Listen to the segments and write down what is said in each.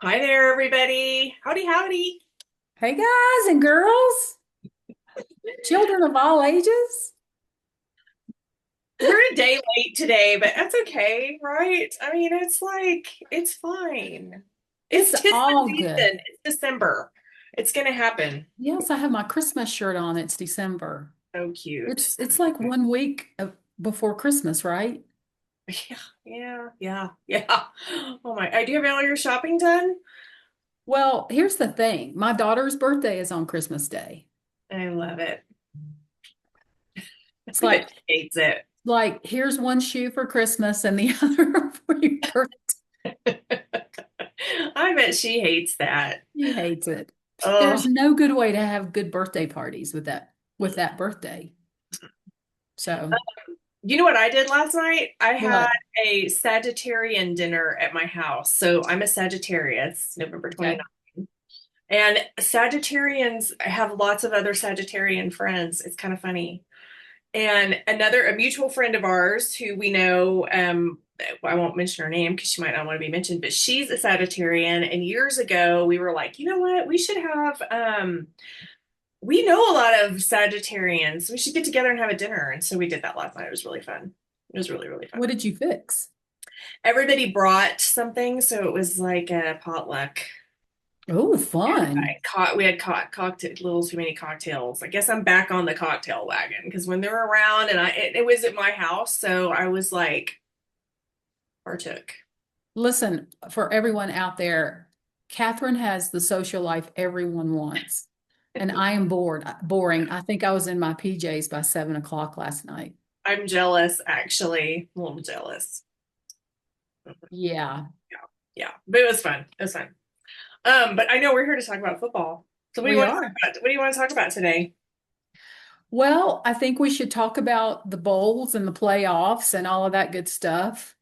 Hi there, everybody. Howdy, howdy. Hey guys and girls, children of all ages. We're a day late today, but that's okay, right? I mean, it's fine. It's It's tis the all good. season. It's December. It's gonna happen. Yes, I have my Christmas shirt on. It's December. So cute. It's like one week before Christmas, right? Yeah, yeah. Oh my, I do have all your shopping done? Well, here's the thing. My daughter's birthday is on Christmas Day. I love it. It's I bet she hates it. here's one shoe for Christmas and the other for your birthday. I bet she hates that. She hates it. There's Oh, no good way to have good birthday parties with that birthday. So, you know what I did last night? I had what? a Sagittarian dinner at my house. So I'm a Sagittarius, November Okay. 29th. And Sagittarians have lots of other Sagittarian friends. It's kind of funny. And a mutual friend of ours who we know, I won't mention her name because she might not want to be mentioned, but she's a Sagittarian. And years ago, we were like, you know what? We know a lot of Sagittarians. We should get together and have a dinner. And so we did that last night. It was really fun. It was really, really fun. What did you fix? Everybody brought something, so it was like a potluck. Oh, And fun. we had caught cocktail, little too many cocktails. I guess I'm back on the cocktail wagon because when they're around and it was at my house, so I was like, partook. Listen, for everyone out there, Catherine has the social life everyone wants. And I am boring. I think I was in my PJs by 7 o'clock last night. I'm jealous, actually, a little jealous. Yeah. Yeah, yeah, but it was fun. It was fun. But I know we're here to talk about football. So what do you We want to talk are. about? What do you want to talk about today? Well, I think we should talk about the bowls and the playoffs and all of that good stuff.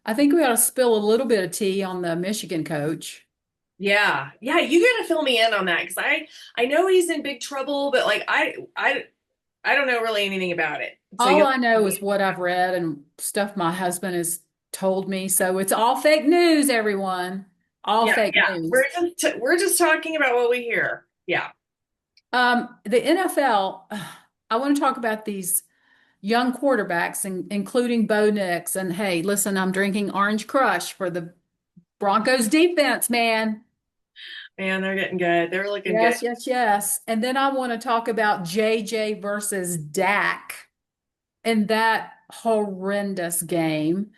I think we ought to spill a little bit of tea on the Michigan coach. Yeah, yeah, you gotta fill me in on that because I know he's in big trouble, but like I don't know really anything about it. So All you'll I know is what I've read and stuff my husband has told me. So it's all fake news, everyone. All yeah, fake yeah. news. We're just talking about what we hear. Yeah. The NFL, I want to talk about these young quarterbacks, including Bo Nix. And hey, listen, I'm drinking Orange Crush for the Broncos defense, man. Man, they're getting good. They're looking good. Yes, yes, yes. And then I want to talk about JJ versus Dak in that horrendous game.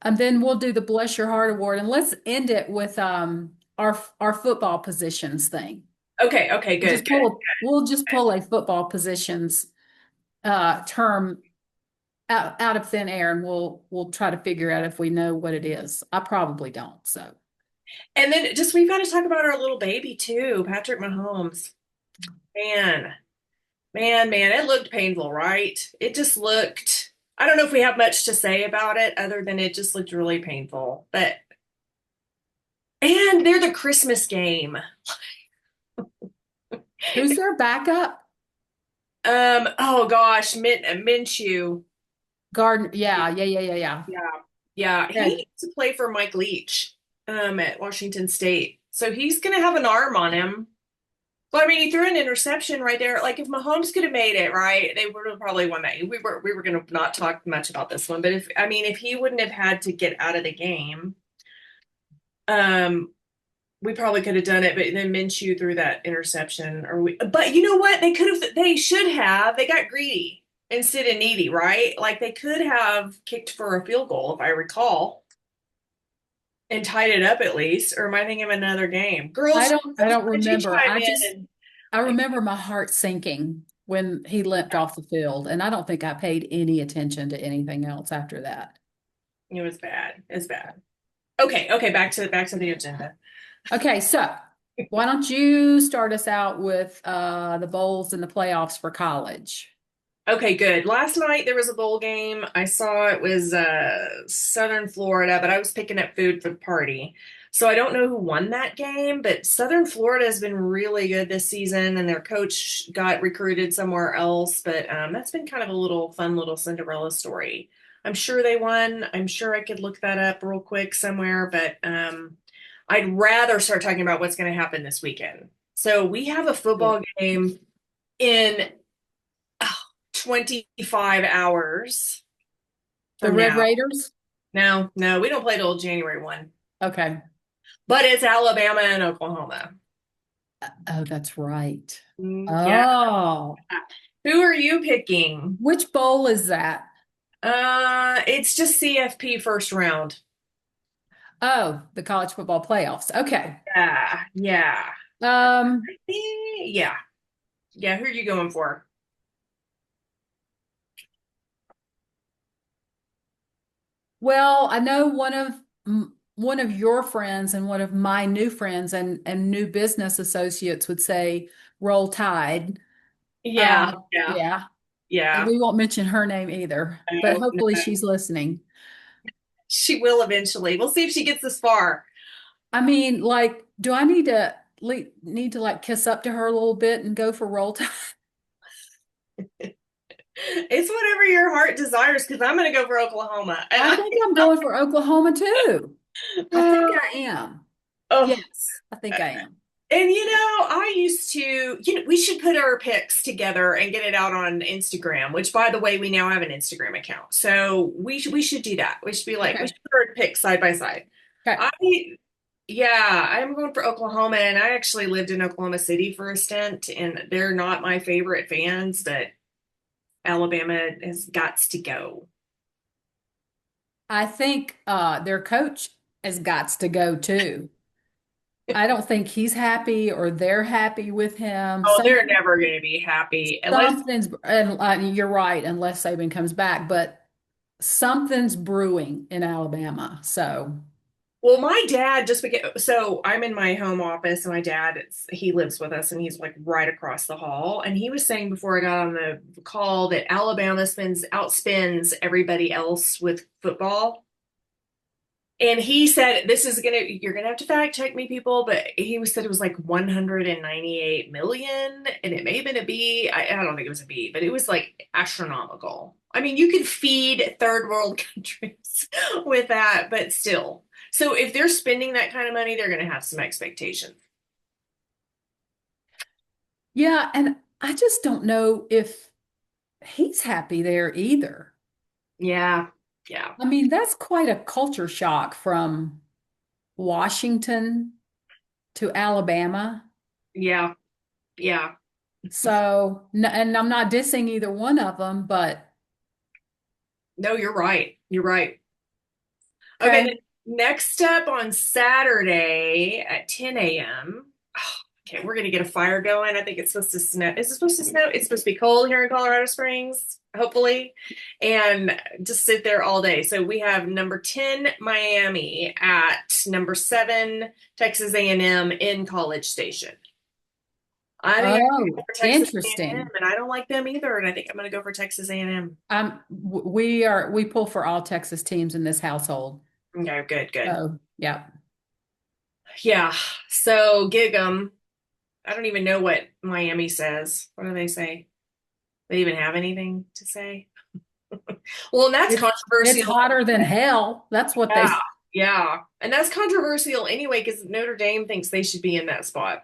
And then we'll do the Bless Your Heart Award. And let's end it with our football positions thing. Okay, okay, good, good. We'll just pull a football positions term out of thin air and we'll try to figure out if we know what it is. I probably don't. So And then just we've got to talk about our little baby too, Patrick Mahomes. Man, man, it looked painful, right? It just looked, I don't know if we have much to say about it other than it just looked really painful. But and they're the Christmas game. who's their backup? Oh gosh, Minshew. Garden. Yeah, yeah, yeah, yeah, yeah. Yeah. Yeah, he Yeah. used to play for Mike Leach at Washington State. So he's going to have an arm on him. Well, I mean, he threw an interception right there. Like if Mahomes could have made it, right, they would have probably won that. We were going to not talk much about this one, but if he wouldn't have had to get out of the game, um, we probably could have done it. But then Minshew threw that interception, But you know what? They should have. They got greedy instead of needy, right? Like they could have kicked for a field goal, if I recall, and tied it up at least. Or am I thinking of another game? Girls, I girls, don't why don't you remember. chime in? I And remember my heart sinking when he limped off the field, and I don't think I paid any attention to anything else after that. it was bad. It's bad. Okay, okay, back to the agenda. Okay, so why don't you start us out with the bowls and the playoffs for college? Okay, good. Last night there was a bowl game. I saw it was Southern Florida, but I was picking up food for the party. So I don't know who won that game, but Southern Florida has been really good this season and their coach got recruited somewhere else, but that's been kind of a little fun little Cinderella story. I'm sure they won. I'm sure I could look that up real quick somewhere, but I'd rather start talking about what's going to happen this weekend. So we have a Yeah. football game in oh, 25 hours The from Red now. Raiders? No, no, we don't play till January 1. Okay. But it's Alabama and Oklahoma. Oh, that's right. Yeah. Oh, Who are you picking? which bowl is that? It's just CFP first round. Oh, the college football playoffs. Okay. Yeah, yeah. Um, Yeah. Yeah, who are you going for? well, I know one of your friends and one of my new friends and new business associates would say roll tide. Yeah, yeah, Yeah. And yeah. we won't mention her name either, but No, no. hopefully she's listening. She will eventually. We'll see if she gets this far. I mean, like, do I need to like kiss up to her a little bit and go for roll tide? It's whatever your heart desires because I'm going to go for Oklahoma. And I think I'm going for Oklahoma too. I think I am. oh, Yes, I think I am. and I used to, we should put our pics together and get it out on Instagram, which by the way, we now have an Instagram account. So we should do that. We should be like, we Okay. should put our pics side by side. Okay. I Yeah, I'm going for Oklahoma, and I actually lived in Oklahoma City for a stint, and they're not my favorite fans, but Alabama has got to go. I think their coach has got to go too. I don't think he's happy or they're happy with him. Oh, they're never going to be happy unless, And you're right, unless Saban comes back, but something's brewing in Alabama. So, well, my dad just became, so I'm in my home office, and my dad, he lives with us, and he's like right across the hall. And he was saying before I got on the call that Alabama outspends everybody else with football. And he said, you're gonna have to fact check me, people, but said it was like 198 million, and it may have been a B. I don't think it was a B, but it was like astronomical. I mean, you could feed third world countries with that, but still. So if they're spending that kind of money, they're gonna have some expectations. yeah, and I just don't know if he's happy there either. Yeah, yeah, I mean, that's quite a culture shock from Washington to Alabama. yeah, yeah. So, and I'm not dissing either one of them, but No, you're right. You're right. Okay, okay. the next up on Saturday at 10 a.m. Okay, we're gonna get a fire going. I think it's supposed to snow. Is it supposed to snow? It's supposed to be cold here in Colorado Springs, hopefully, and just sit there all day. So we have number 10 Miami at number 7 Texas A&M in College Station. I think I'm gonna go Oh, for Texas A&M, interesting. and I don't like them either. And I think I'm gonna go for Texas A&M. We pull for all Texas teams in this household. Okay, good, good. So, yeah. Yeah. So gig 'em. I don't even know what Miami says. What do they say? They even have anything to say? Well, and that's It's controversial. hotter than hell. That's what Yeah, they yeah. And that's controversial anyway, because Notre Dame thinks they should be in that spot.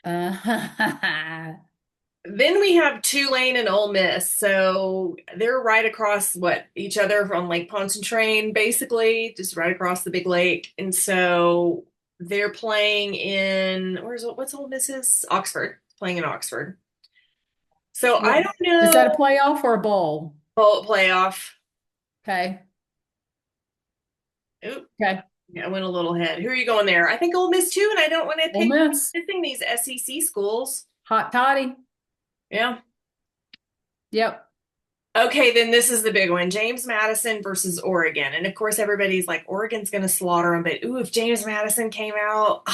uh, Then we have Tulane and Ole Miss. So they're right across each other from Lake Pontchartrain, basically, just right across the big lake. And so they're playing in what's Ole Miss's? Oxford, playing in Oxford. So I don't is that a know. playoff or a bowl? Bowl playoff. Okay. Oop, Okay. yeah, I went a little ahead. Who are you going there? I think Ole Miss too, and I don't want to Ole pick Miss. missing these SEC schools. Hot toddy. Yeah. Yep. Okay, then this is the big one. James Madison versus Oregon. And of course, everybody's like, Oregon's going to slaughter them. But ooh, if James Madison came out,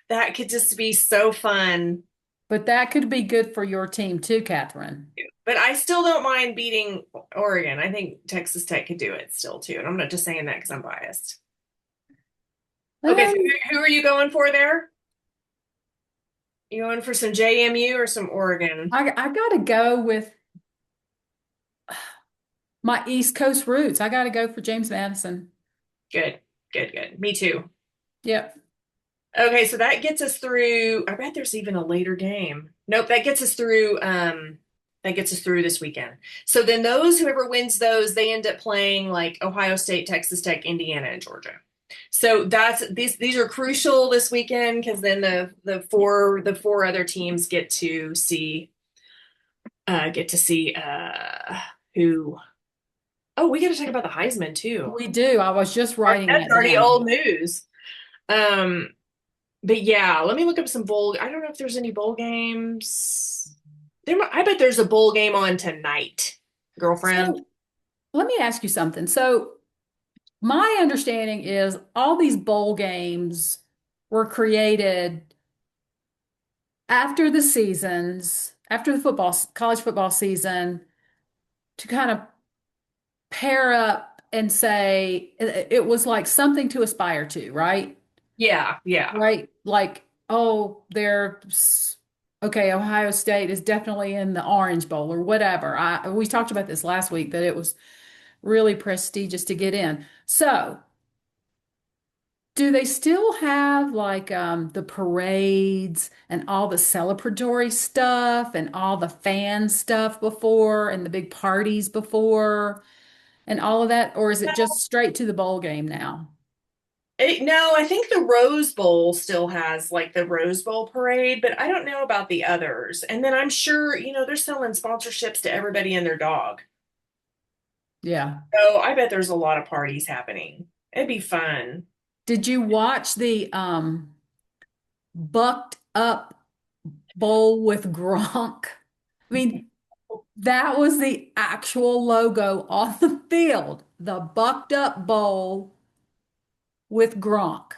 that could just be so fun. But that could be good for your team too, Catherine. But I still don't mind beating Oregon. I think Texas Tech could do it still too. And I'm not just saying that because I'm biased. Okay, so Um, who are you going for there? You going for some JMU or some Oregon? I gotta go with my East Coast roots. I gotta go for James Madison. Good. Good, good. Me too. Yep. Okay, so that gets us through. I bet there's even a later game. Nope, that gets us through this weekend. So then whoever wins those, they end up playing like Ohio State, Texas Tech, Indiana, and Georgia. So that's these are crucial this weekend because then the four other teams get to see who. Oh, we got to talk about the Heisman too. We do. I was just writing That's that already down. old news. Um, but yeah, let me look up some bowl. I don't know if there's any bowl games. I bet there's a bowl game on tonight, girlfriend. So let me ask you something. So my understanding is all these bowl games were created after the seasons, after the college football season, to kind of pair up and say it was like something to aspire to, right? Yeah, yeah. Right? Like, oh, okay, Ohio State is definitely in the Orange Bowl or whatever. We talked about this last week that it was really prestigious to get in. So, do they still have like the parades and all the celebratory stuff and all the fan stuff before and the big parties before and all of that? Or is it just straight to the bowl game now? No, I think the Rose Bowl still has like the Rose Bowl parade, but I don't know about the others. And then I'm sure, they're selling sponsorships to everybody and their dog. Yeah. So I bet there's a lot of parties happening. It'd be fun. Did you watch the bucked up bowl with Gronk? I mean, that was the actual logo on the field, the bucked up bowl with Gronk. Oh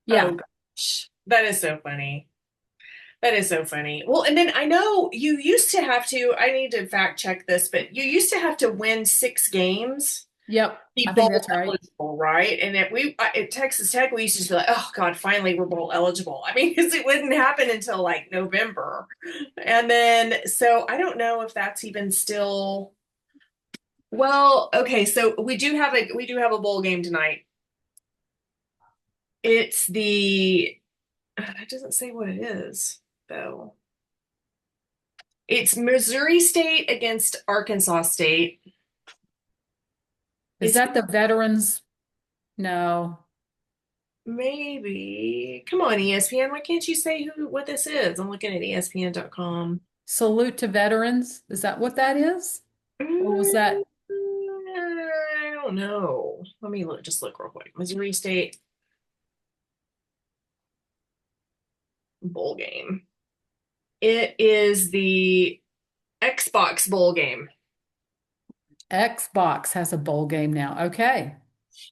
Yeah. gosh, that is so funny. That is so funny. Well, and then I know you used to have to, I need to fact check this, but you used to have to win 6 games Yep. to be I think bowl that's right. eligible, right? And at Texas Tech, we used to be like, oh God, finally we're bowl eligible. I mean, because it wouldn't happen until like November. And then, so I don't know if that's even still, well, okay, so we do have a bowl game tonight. It's it doesn't say what it is, though. It's Missouri State against Arkansas State. Is It's that the veterans? No. maybe. Come on, ESPN. Why can't you say what this is? I'm looking at ESPN.com. Salute to veterans. Is that what that is? Or was Mm, that I don't know. Let me just look real quick. Missouri State bowl game. It is the Xbox bowl game. Xbox has a bowl game now? Okay.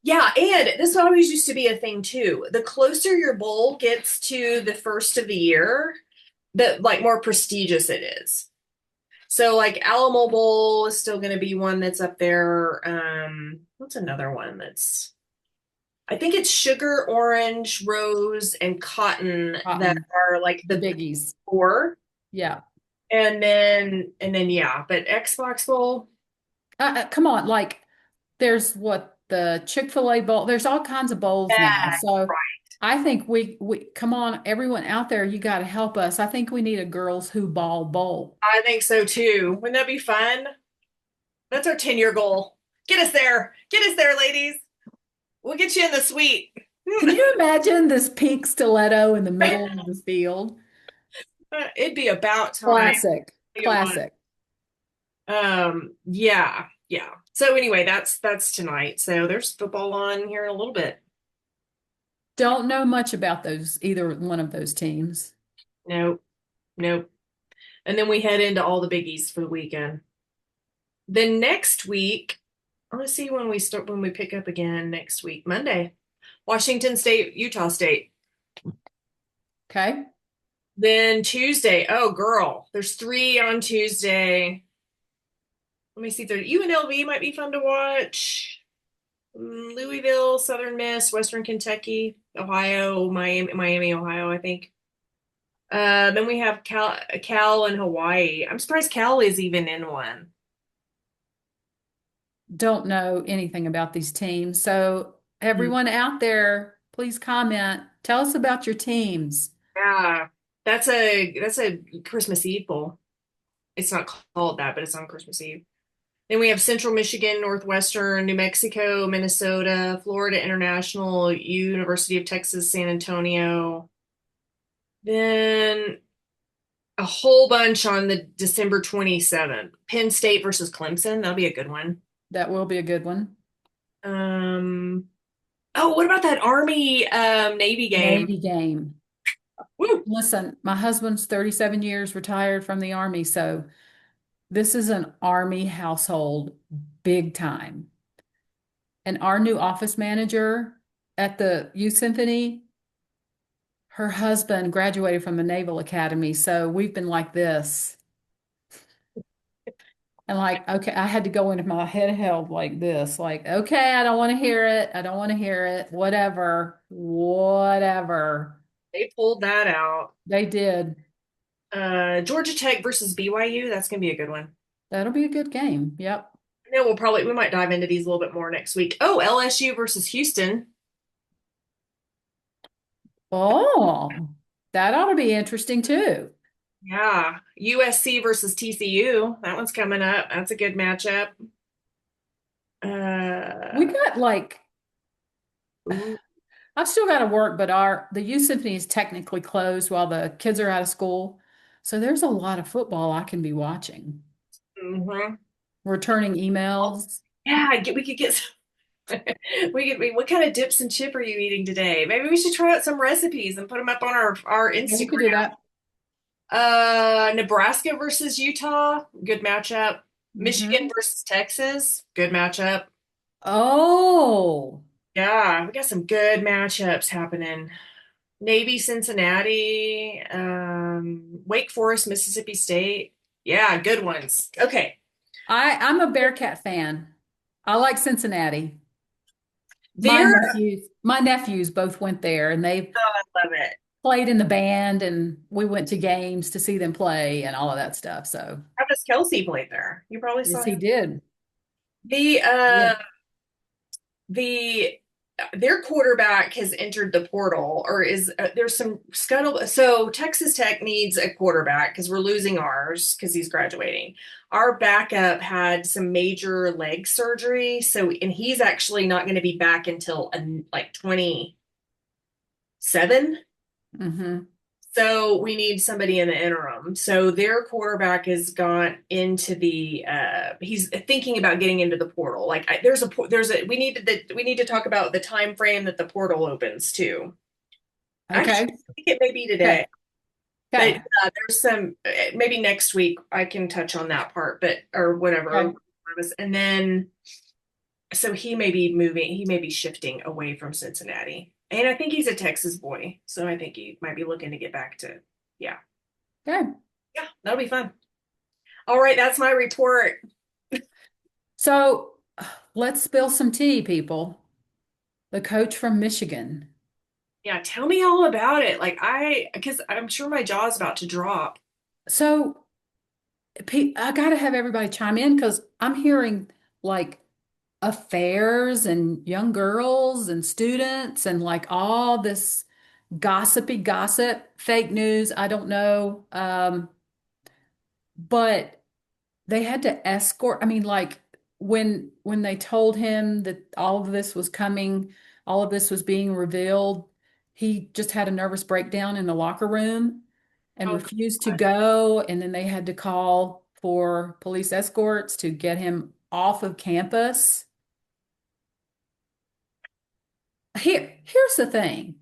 Yeah, and this always used to be a thing too. The closer your bowl gets to the first of the year, the like more prestigious it is. So like Alamo Bowl is still going to be one that's up there. What's another one that's I think it's sugar, orange, rose, and cotton that Cotton, are like the the biggies. four. Yeah. And then yeah, but Xbox Bowl, Come on, like there's what the Chick-fil-A bowl, there's all kinds of bowls now. yeah, So right. I think we come on, everyone out there, you got to help us. I think we need a girls who ball bowl. I think so too. Wouldn't that be fun? That's our 10-year goal. Get us there. Get us there, ladies. We'll get you in the suite. Can you imagine this pink stiletto in the middle of the field? It'd be about time. Classic, You want. classic. Yeah, yeah. So anyway, that's tonight. So there's football on here in a little bit. Don't know much about either one of those teams. Nope, nope. And then we head into all the biggies for the weekend. Then next week, let's see when we pick up again next week. Monday. Washington State, Utah State. Okay. Then Tuesday, oh girl, there's 3 on Tuesday. Let me see if there UNLV might be fun to watch. Louisville, Southern Miss, Western Kentucky, Ohio, Miami, Ohio, I think. Then we have Cal and Hawaii. I'm surprised Cal is even in one. Don't know anything about these teams. So Mm. Everyone out there, please comment. Tell us about your teams. Yeah, that's a Christmas Eve bowl. It's not called that, but it's on Christmas Eve. Then we have Central Michigan, Northwestern, New Mexico, Minnesota, Florida International, University of Texas, San Antonio. Then a whole bunch on the December 27th. Penn State versus Clemson. That'll be a good one. That will be a good one. Um, oh, what about that Army Navy game? Navy game. Woo! Listen, my husband's 37 years retired from the Army, so this is an Army household big time. And our new office manager at the Youth Symphony, her husband graduated from the Naval Academy, so we've been like this. And like, okay, I had to go into my head held like this, like, okay, I don't want to hear it. I don't want to hear it. Whatever, whatever. They pulled that out. They did. Georgia Tech versus BYU. That's gonna be a good one. That'll be a good game. Yep. And then we might dive into these a little bit more next week. Oh, LSU versus Houston. Oh, that ought to be interesting too. Yeah. USC versus TCU. That one's coming up. That's a good matchup. We Uh, got like, ooh, I've still got to work, but the youth symphony is technically closed while the kids are out of school. So there's a lot of football I can be watching. mhm. Returning emails. We could get some, what kind of dips and chip are you eating today? Maybe we should try out some recipes and put them up on our Yeah, we could do Instagram. that. Nebraska versus Utah, good matchup. Michigan Hmm. versus Texas, good matchup. Oh, Yeah, we got some good matchups happening. Navy, Cincinnati, Wake Forest, Mississippi State. Yeah, good ones. Okay. I'm a Bearcat fan. I like Cincinnati. There, My nephews both went there and they I love it. played in the band and we went to games to see them play and all of that stuff. So, Travis Kelsey played there. You probably yes, saw he him. did. The Yeah. the their quarterback has entered the portal or is there's some scuttle. So Texas Tech needs a quarterback because we're losing ours because he's graduating. Our backup had some major leg surgery, so and he's actually not going to be back until like 27. Hmm. So we need somebody in the interim. So their quarterback has gone into the he's thinking about getting into the portal. Like there's a we need to talk about the time frame that the portal opens too. Actually, Okay. I think it may be Okay. today. But Okay. there's some maybe next week I can touch on that part, but or whatever. Okay. And then so he may be moving, he may be shifting away from Cincinnati. And I think he's a Texas boy, so I think he might be looking to get back to yeah. Okay. Yeah, that'll be fun. All right, that's my report. So let's spill some tea, people. The coach from Michigan. Yeah, tell me all about it. Because I'm sure my jaw's about to drop. So I got to have everybody chime in because I'm hearing like affairs and young girls and students and like all this gossipy gossip, fake news. I don't know. But they had to escort. I mean, like when they told him that all of this was coming, all of this was being revealed, he just had a nervous breakdown in the locker room and Oh, refused to God. go. And then they had to call for police escorts to get him off of campus. Here's the thing.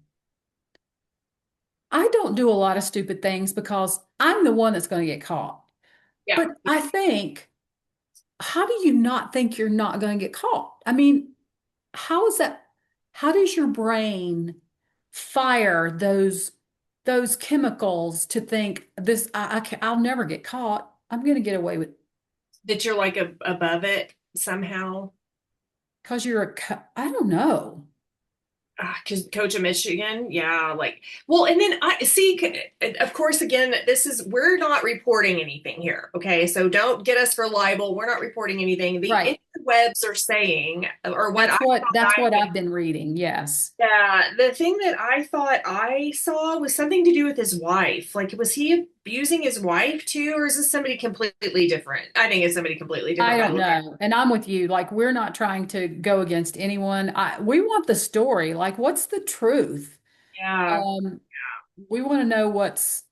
I don't do a lot of stupid things because I'm the one that's going to get caught. Yeah. But I think, how do you not think you're not going to get caught? I mean, how is that? How does your brain fire those chemicals to think this? I'll never get caught. I'm going to get away with That you're like above it somehow. because you're I don't know. Coach of Michigan, yeah, like, well, and then I see, of course, again, we're not reporting anything here, okay? So don't get us for libel. We're not reporting anything. The Right. interwebs are saying, or what I That's thought what diving. I've been reading. Yes. Yeah, the thing that I thought I saw was something to do with his wife. Like, was he abusing his wife too, or is this somebody completely different? I think it's somebody completely I different by don't the look. know. And I'm with you. Like, we're not trying to go against anyone. We want the story. Like, what's the truth? Yeah, Um, we want to know what's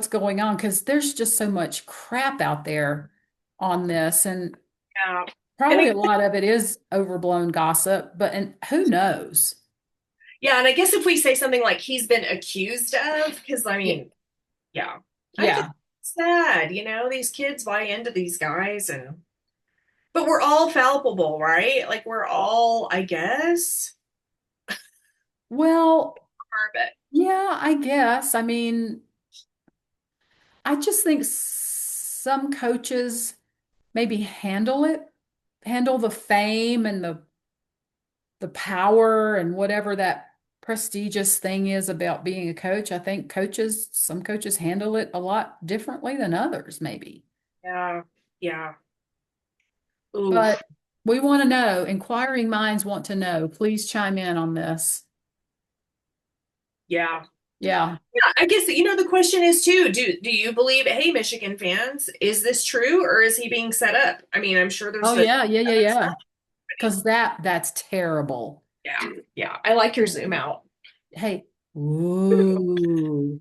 going on because there's just so much crap out there on this, and yeah. And probably a lot of it is overblown gossip, but and who knows? yeah, and I guess if we say something like he's been accused of, because I Yeah. mean, yeah, I just Yeah. sad, these kids buy into these guys, but we're all fallible, right? Like we're all, I guess, Well, but yeah, I guess. I mean, I just think some coaches maybe handle the fame and the power and whatever that prestigious thing is about being a coach. I think some coaches handle it a lot differently than others, maybe. yeah, yeah, oof, But we want to know, inquiring minds want to know. Please chime in on this. yeah. Yeah. Yeah, I guess the question is too, do you believe, hey, Michigan fans, is this true or is he being set up? I mean, I'm sure Oh there's a yeah, yeah, yeah, yeah. Because that's terrible. yeah, yeah. I like your zoom out. Hey, ooh,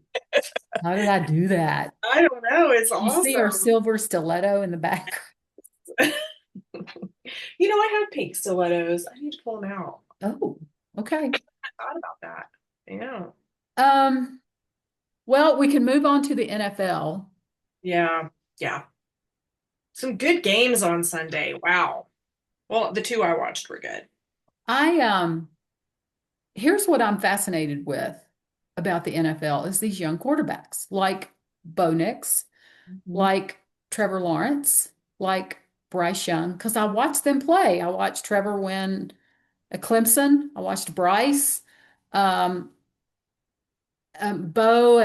how did I do that? I don't know, it's You see her awesome. silver stiletto in the back. I have pink stilettos. I need to pull them out. Oh, okay. I thought about that. Yeah. Um, well, we can move on to the NFL. Yeah. Yeah. Some good games on Sunday. Wow. Well, the two I watched were good. I Here's what I'm fascinated with about the NFL is these young quarterbacks like Bo Nix, Mhm. like Trevor Lawrence, like Bryce Young, because I watched them play. I watched Trevor win at Clemson. I watched Bryce, um, Bo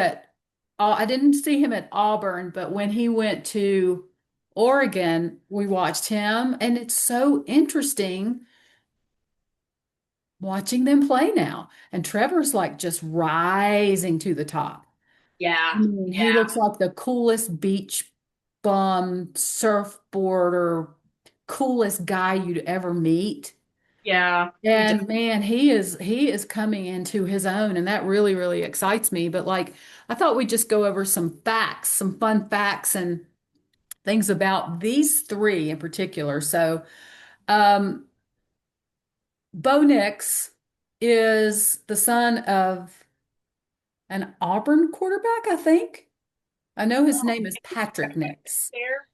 I didn't see him at Auburn, but when he went to Oregon, we watched him, and it's so interesting watching them play now. And Trevor's like just rising to the top. I Yeah. mean, he looks like the coolest beach bum surfboarder, coolest guy you'd ever meet. Yeah. He does. And man, he is coming into his own, and that really, really excites me. But like, I thought we'd just go over some facts, some fun facts and things about these three in particular. So, um, Bo Nix is the son of an Auburn quarterback, I think. I know his name is Patrick Nix, There.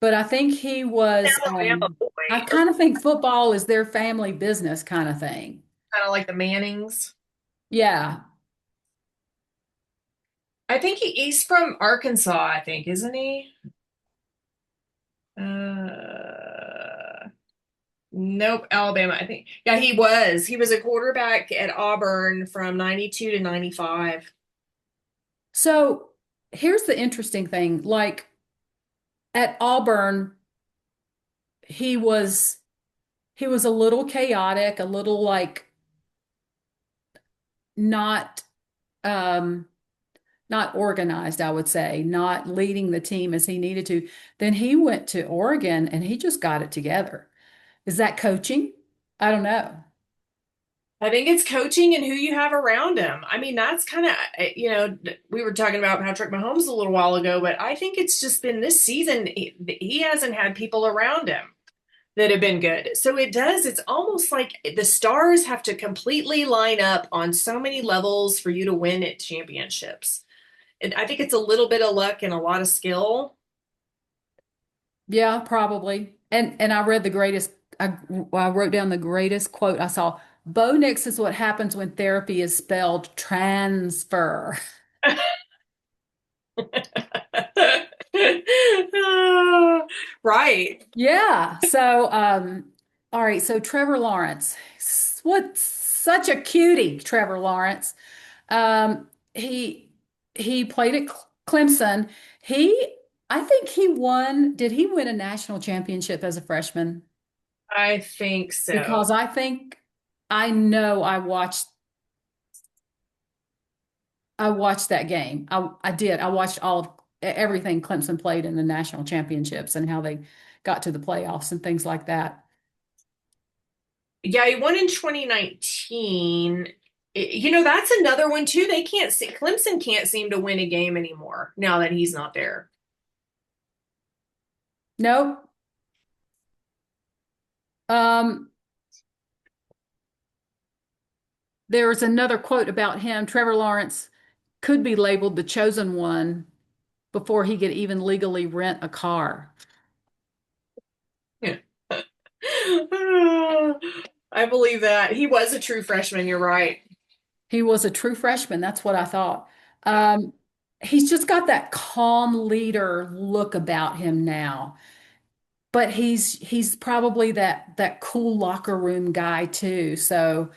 but I think he was, Alabama I boy. Or kind of think football is their family business kind of thing. kind of like the Mannings. Yeah. I think he's from Arkansas, I think, isn't he? Nope, Alabama. I think. Yeah, he was. He was a quarterback at Auburn from 92 to 95. So here's the interesting thing. Like at Auburn, he was he was a little chaotic, a little like not um not organized, I would say, not leading the team as he needed to. Then he went to Oregon and he just got it together. Is that coaching? I don't know. I think it's coaching and who you have around him. I mean, that's kind of, we were talking about Patrick Mahomes a little while ago, but I think it's just been this season, he hasn't had people around him that have been good. So it's almost like the stars have to completely line up on so many levels for you to win at championships. And I think it's a little bit of luck and a lot of skill. Yeah, probably. And I read the greatest I wrote down the greatest quote I saw. Bo Nix is what happens when therapy is spelled transfer. Right. Yeah. So all right, so Trevor Lawrence. What such a cutie, Trevor Lawrence. Um, he he played at Clemson. He, I think he won. Did he win a national championship as a freshman? I think so. Because I think I know I watched that game. I did. I watched all of everything Clemson played in the national championships and how they got to the playoffs and things like that. Yeah, he won in 2019. That's another one too. They can't see Clemson can't seem to win a game anymore now that he's not there. Nope. Um, there's another quote about him. Trevor Lawrence could be labeled the chosen one before he could even legally rent a car. Yeah. I believe that. He was a true freshman, you're right. He was a true freshman. That's what I thought. Yeah. Um, he's just got that calm leader look about him now. But he's probably that cool locker room guy too. So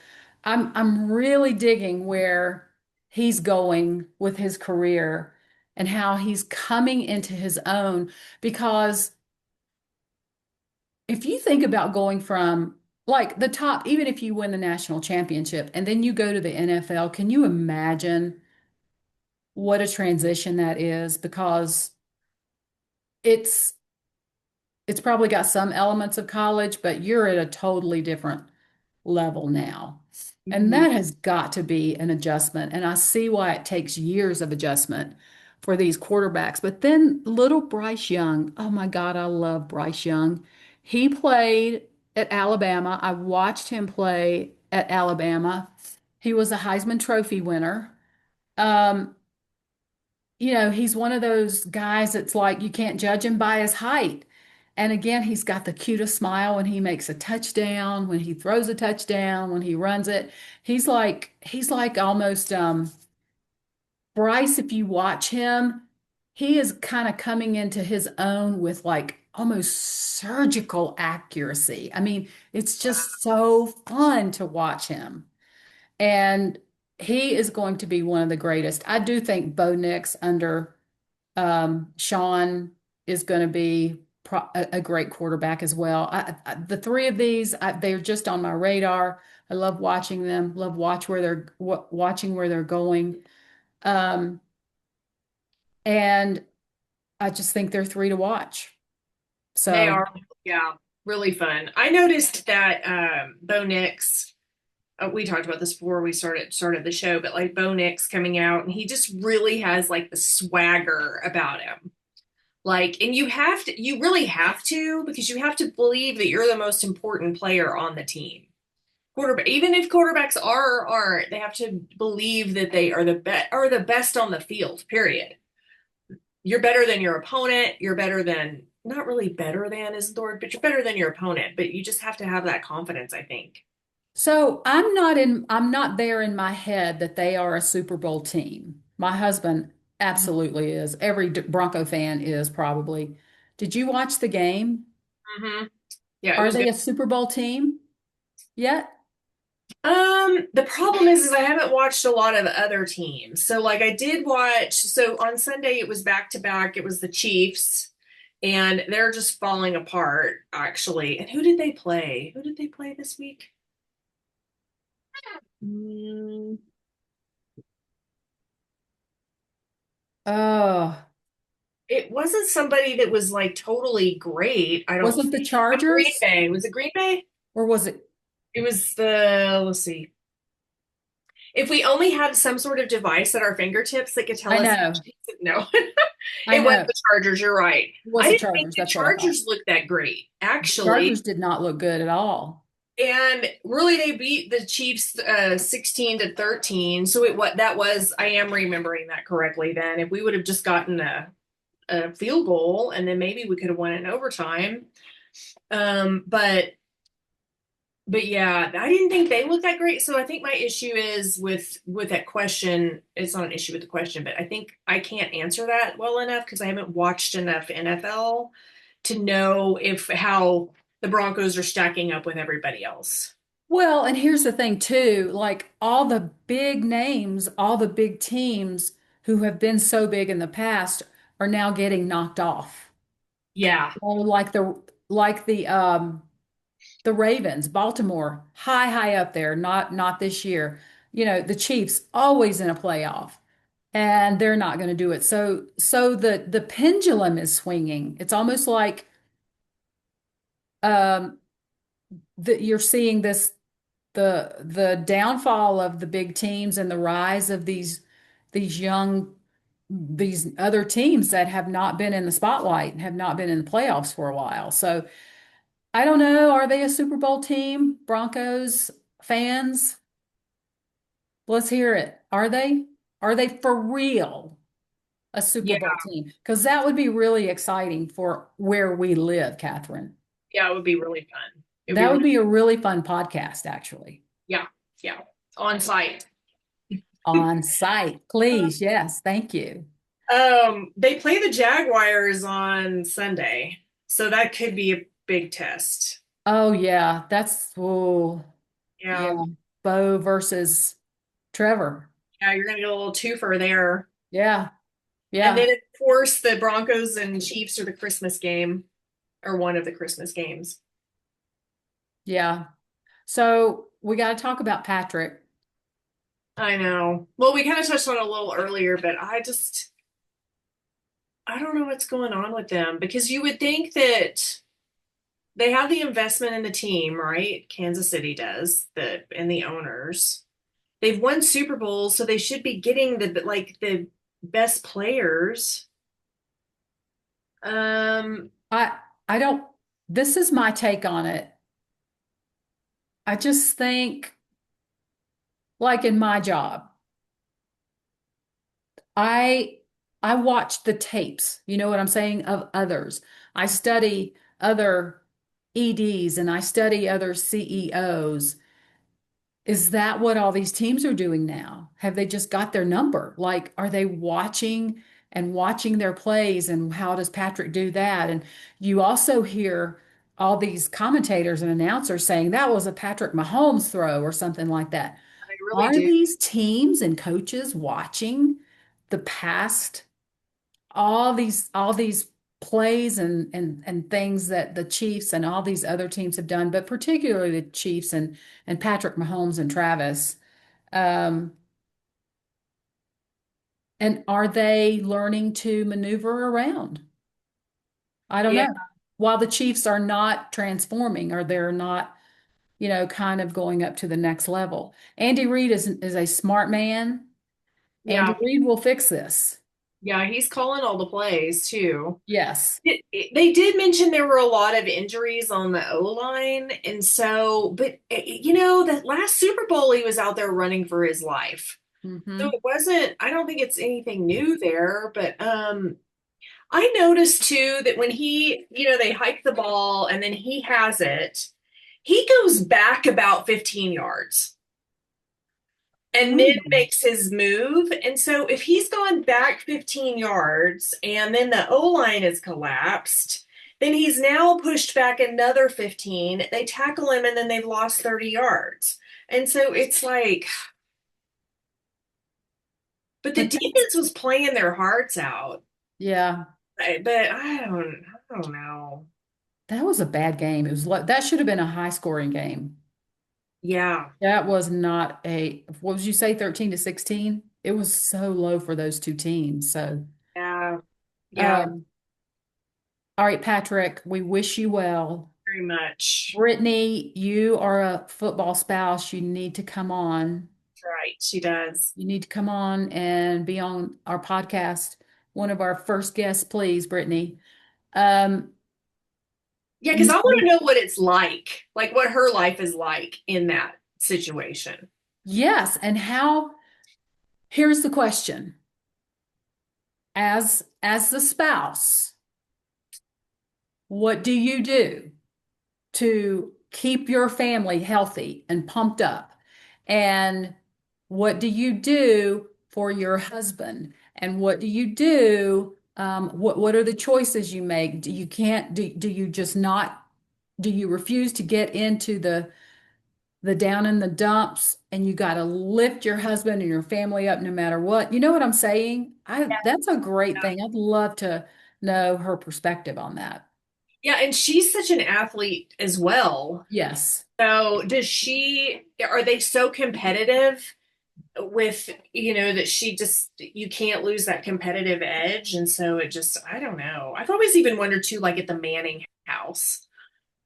I'm really digging where he's going with his career and how he's coming into his own because if you think about going from like the top, even if you win the national championship and then you go to the NFL, can you imagine what a transition that is? Because it's it's probably got some elements of college, but you're at a totally different level now. And Mhm. that has got to be an adjustment. And I see why it takes years of adjustment for these quarterbacks. But then little Bryce Young, oh my God, I love Bryce Young. He played at Alabama. I watched him play at Alabama. He was a Heisman Trophy winner. Um, he's one of those guys that's like you can't judge him by his height. And again, he's got the cutest smile when he makes a touchdown, when he throws a touchdown, when he runs it. He's like almost Bryce, if you watch him, he is kind of coming into his own with like almost surgical accuracy. I mean, it's just so fun to watch him. And he is going to be one of the greatest. I do think Bo Nix under Sean is going to be a great quarterback as well. The three of these, they're just on my radar. I love watching them. Love watching where they're going, um, and I just think they're three to watch. They So are, yeah, really fun. I noticed that Bo Nix, we talked about this before we started the show, but like Bo Nix coming out and he just really has like the swagger about him. Like, and you really have to because you have to believe that you're the most important player on the team. Quarterback, even if quarterbacks aren't, they have to believe that they are the best on the field. Period. You're better than your opponent. You're better than not really better than is the word, but you're better than your opponent. But you just have to have that confidence, I think. so I'm not there in my head that they are a Super Bowl team. My husband absolutely is. Every Bronco fan is probably. Did you watch the game? Mm-hmm. Yeah, it Are was they good. a Super Bowl team yet? The problem is I haven't watched a lot of other teams. So like I did watch, so on Sunday it was back to back. It was the Chiefs and they're just falling apart actually. And who did they play? Who did they play this week? Mm, Oh, it wasn't somebody that was like totally great, I don't was it the think. Green Chargers Bay. Was it Green Bay? or was it? It was let's see. If we only had some sort of device at our fingertips that could tell I us, know, no, I it was know. the Chargers. You're right. It was I the didn't think Chargers. the That's what I thought. Chargers looked that great, The actually. Chargers did not look good at all. And really, they beat the Chiefs 16-13. So what that was, I am remembering that correctly. Then, if we would have just gotten a field goal, and then maybe we could have won in overtime. Um, but but yeah, I didn't think they looked that great. So I think my issue is with that question. It's not an issue with the question, but I think I can't answer that well enough because I haven't watched enough NFL to know if how the Broncos are stacking up with everybody else. Well, and here's the thing too, like all the big names, all the big teams who have been so big in the past are now getting knocked off. Yeah. Oh, like the Ravens, Baltimore, high up there, not this year. You know, the Chiefs always in a playoff, and they're not going to do it. So the pendulum is swinging. It's almost like um that you're seeing this the downfall of the big teams and the rise of these young these other teams that have not been in the spotlight and have not been in the playoffs for a while. So I don't know. Are they a Super Bowl team? Broncos fans, let's hear it. Are they? Are they for real a Super Yeah. Bowl team? Because that would be really exciting for where we live, Catherine. Yeah, it would be really fun. It would be That really, would be a really fun podcast, actually. yeah, yeah, on site. On site, please. Yes, thank you. They play the Jaguars on Sunday, so that could be a big test. Oh yeah, yeah. Yeah, Bo versus Trevor. yeah, you're gonna get a little twofer there. Yeah, And yeah, then, of course, the Broncos and Chiefs are the Christmas game, or one of the Christmas games. yeah. So we got to talk about Patrick. I know. Well, we kind of touched on it a little earlier, but I don't know what's going on with them because you would think that they have the investment in the team, right? Kansas City does, and the owners. They've won Super Bowls, so they should be getting the best players. Um, I I don't. This is my take on it. I just think, like in my job, I I watch the tapes. You know what I'm saying of others. I study other EDs and I study other CEOs. Is that what all these teams are doing now? Have they just got their number? Like, are they watching and watching their plays and how does Patrick do that? And you also hear all these commentators and announcers saying that was a Patrick Mahomes throw or something like that. I really Are do. these teams and coaches watching the past, all these plays and things that the Chiefs and all these other teams have done, but particularly the Chiefs and Patrick Mahomes and Travis. Um, and are they learning to maneuver around? I don't Yeah, know. While the Chiefs are not transforming or they're not, kind of going up to the next level. Andy Reid is a smart man. Andy yeah, Reid will fix this. yeah. He's calling all the plays too. Yes. They did mention there were a lot of injuries on the O line, and so, but that last Super Bowl he was out there running for his life. So Hmm. it wasn't. I don't think it's anything new there, but I noticed too that when they hike the ball and then he has it, he goes back about 15 yards and then makes his move. And so if he's gone back 15 yards and then the O line is collapsed, then he's now pushed back another 15. They tackle him and then they've lost 30 yards. And so it's like, but the But that's, defense was playing their hearts out. yeah, But I don't know. that was a bad game. It was like that should have been a high scoring game. Yeah, That was not what would you say, 13 to 16? It was so low for those two teams. So, yeah, yeah, um, all right, Patrick, we wish you well. very much. Brittany, you are a football spouse. You need to come on. That's right. She does. You need to come on and be on our podcast. One of our first guests, please, Brittany. Um, Yeah, because I want to know what it's like what her life is like in that situation. yes, and here's the question. As the spouse, what do you do to keep your family healthy and pumped up? And what do you do for your husband? And what do you do? What are the choices you make? Do you can't do you just not do you refuse to get into the down in the dumps, and you got to lift your husband and your family up no matter what. You know what I'm saying? That's a great thing. I'd love to know her perspective on that. Yeah, and she's such an athlete as well. Yes. So are they so competitive with, that she just, you can't lose that competitive edge. And so I don't know. I've always even wondered too, like at the Manning house,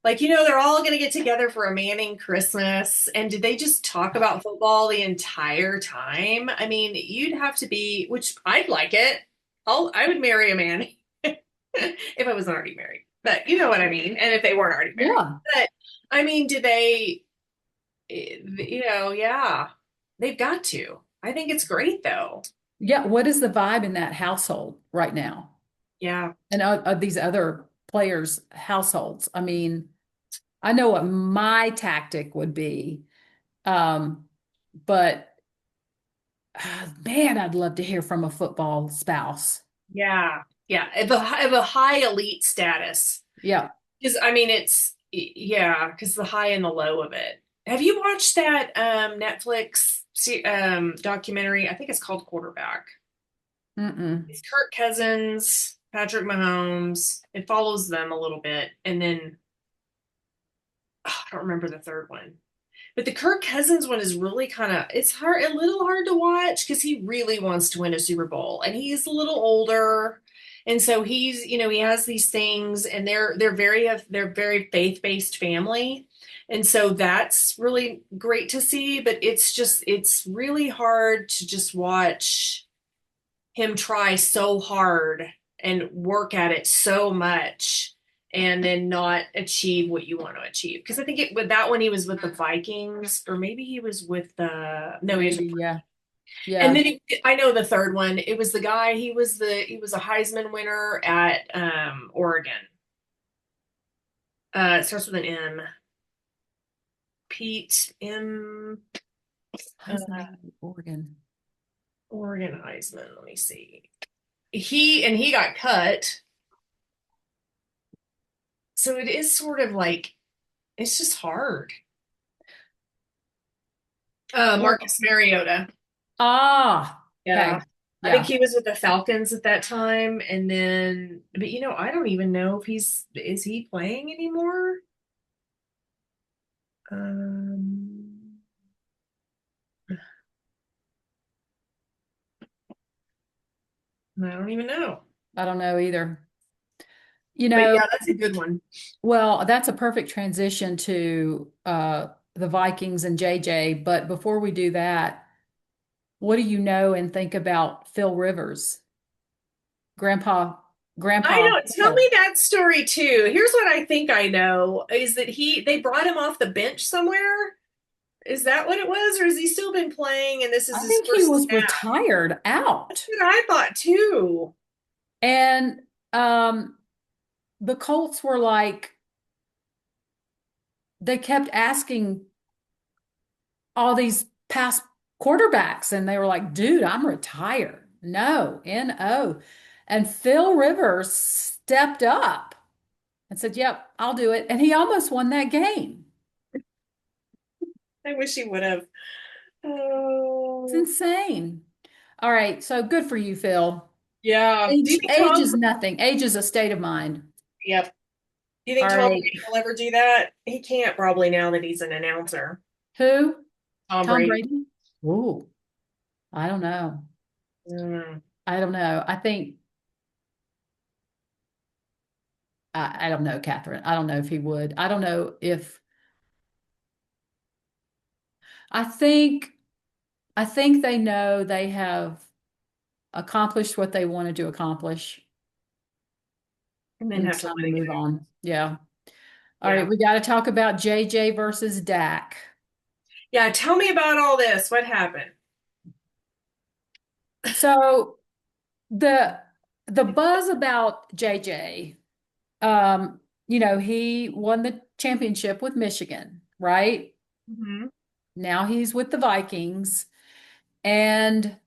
like, they're all going to get together for a Manning Christmas. And did they just talk about football the entire time? I mean, you'd have to be, which I'd like it. I would marry a Manning if I wasn't already married, but you know what I mean. And if they weren't already married, Yeah. but I mean, do they, yeah, they've got to. I think it's great though. Yeah. What is the vibe in that household right now? Yeah. And these other players' households? I mean, I know what my tactic would be, um, but man, I'd love to hear from a football spouse. Yeah. Yeah. Of a high elite status. Yeah. Because I mean, yeah, because the high and the low of it. Have you watched that Netflix documentary? I think it's called Quarterback. Mm-mm. It's Kirk Cousins, Patrick Mahomes. It follows them a little bit, and then I don't remember the third one. But the Kirk Cousins one is really it's a little hard to watch because he really wants to win a Super Bowl and he's a little older. And so he has these things and they're very faith-based family. And so that's really great to see, but it's really hard to just watch him try so hard and work at it so much and then not achieve what you want to achieve. Because I think with that one he was with the Vikings, or maybe he was with the no, he was, Maybe, yeah. and Yeah. then I know the third one. It was the guy. He was a Heisman winner at Oregon. It starts with an M. Pete M. Uh, Heisman, Oregon. Oregon Heisman. Let me see. He got cut. So it is sort of like it's just hard. Well, Marcus Mariota. Okay. Yeah. I think Yeah. he was with the Falcons at that time. And then, but I don't even know if is he playing anymore? Um, I don't even know. I don't know either. You But know, yeah, that's a good one. well, that's a perfect transition to the Vikings and JJ. But before we do that, what do you know and think about Phil Rivers, Grandpa, I Grandpa know. Tell Phil? me that story too. Here's what I think I know is that they brought him off the bench somewhere. Is that what it was? Or has he still been playing and this is I his think he first was snap? retired That's out. what I thought too. And the Colts were like, they kept asking all these past quarterbacks, and they were like, dude, I'm retired. No, NO. And Phil Rivers stepped up and said, yep, I'll do it. And he almost won that game. I wish he would have. It's Oh, insane. All right, so good for you, Phil. yeah. Do you think Age Tom? is nothing. Age is a state of mind. Yep. Do you All think Tom right. Brady will ever do that? He can't probably now that he's an announcer. Who? Tom Tom Brady. Brady? Ooh, I don't know. Mm. I don't know. I don't know, Catherine. I don't know if he would. I don't know if I think I think they know they have accomplished what they wanted to accomplish, And then and have it's to time win to move again. on. Yeah. All right, Yeah. we got to talk about JJ versus Dak. Yeah. Tell me about all this. What happened? So the the buzz about JJ, he won the championship with Michigan, right? Hmm. Now he's with the Vikings, and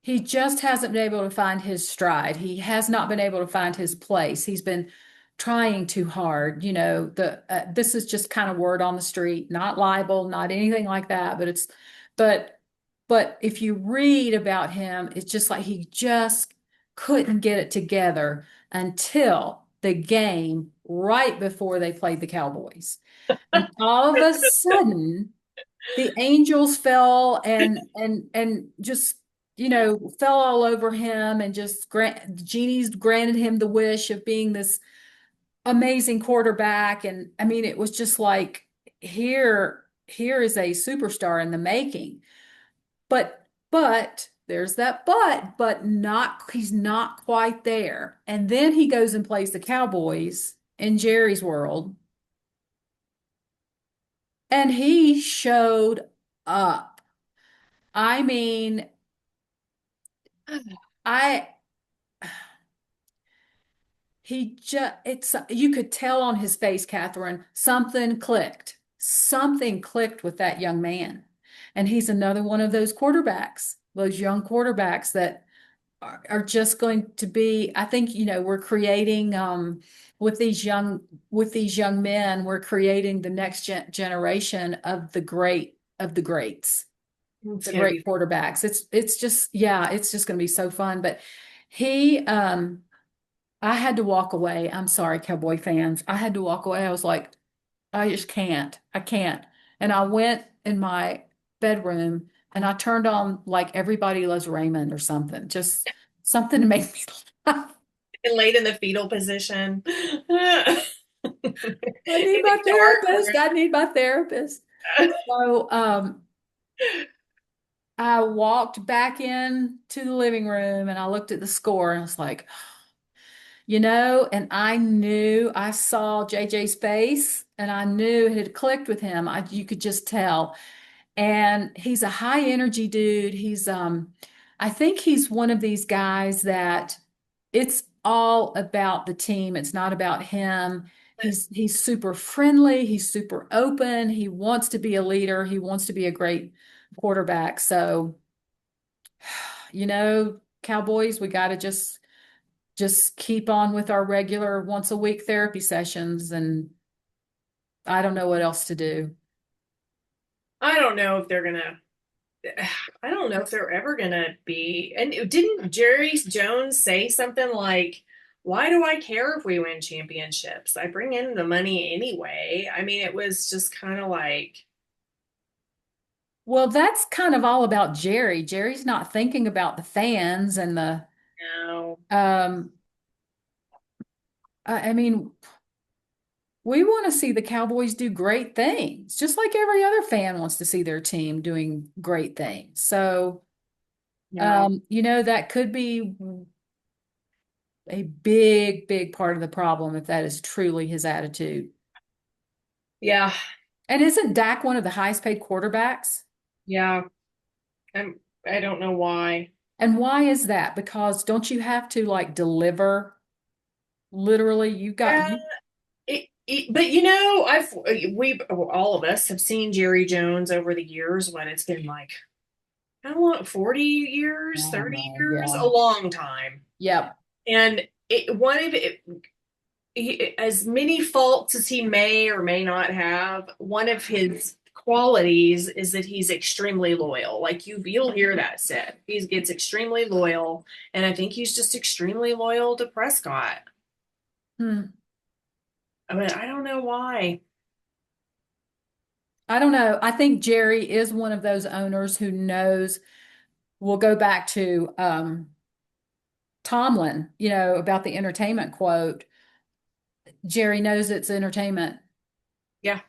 he just hasn't been able to find his stride. He has not been able to find his place. He's been trying too hard. The this is just kind of word on the street, not libel, not anything like that, but but if you read about him, it's just like he just couldn't get it together until the game right before they played the Cowboys. And all of a sudden, the angels fell and just fell all over him, and just genies granted him the wish of being this amazing quarterback. And I mean, it was just like, here is a superstar in the making. But there's that but not, he's not quite there. And then he goes and plays the Cowboys in Jerry's world, and he showed up. I mean, I he just it's you could tell on his face, Catherine, something clicked. Something clicked with that young man. And he's another one of those quarterbacks, those young quarterbacks that are just going to be, I think, we're creating with these young men, we're creating the next generation of the greats, It's the gonna great be. quarterbacks. It's just, yeah, it's just going to be so fun. But he I had to walk away. I'm sorry, Cowboy fans. I had to walk away. I was like, I just can't. I can't. And I went in my bedroom and I turned on like Everybody Loves Raymond or something. Just something to make me laugh. And laid in the fetal position. In I need the my dark therapist. I need my therapist. room. So I walked back in to the living room and I looked at the score and I was like, and I knew, I saw JJ's face and I knew it had clicked with him. You could just tell. And he's a high energy dude. I think he's one of these guys that it's all about the team. It's not about him. He's super friendly. He's super open. He wants to be a leader. He wants to be a great quarterback. So, Cowboys, we got to just keep on with our regular once a week therapy sessions, and I don't know what else to do. I don't know if they're gonna. I don't know if they're ever gonna be. And didn't Jerry Jones say something like, "Why do I care if we win championships? I bring in the money anyway." I mean, it was just kind of like, Well, that's kind of all about Jerry. Jerry's not thinking about the fans and the no, um I mean, we want to see the Cowboys do great things, just like every other fan wants to see their team doing great things. So, no, that could be a big, big part of the problem if that is truly his attitude. yeah, And isn't Dak one of the highest paid quarterbacks? yeah. I'm. I don't know why. And why is that? Because don't you have to like deliver? Literally, Yeah, but I've we all of us have seen Jerry Jones over the years when it's been like how long, 40 years, oh 30 no, years, a yeah. long time. Yep. And one of it, as many faults as he may or may not have, one of his qualities is that he's extremely loyal. Like you'll hear that said. He gets extremely loyal, and I think he's just extremely loyal to Prescott. Hmm. I mean, I don't know why. I don't know. I think Jerry is one of those owners who knows. We'll go back to Tomlin, about the entertainment quote. Jerry knows it's entertainment. Yeah,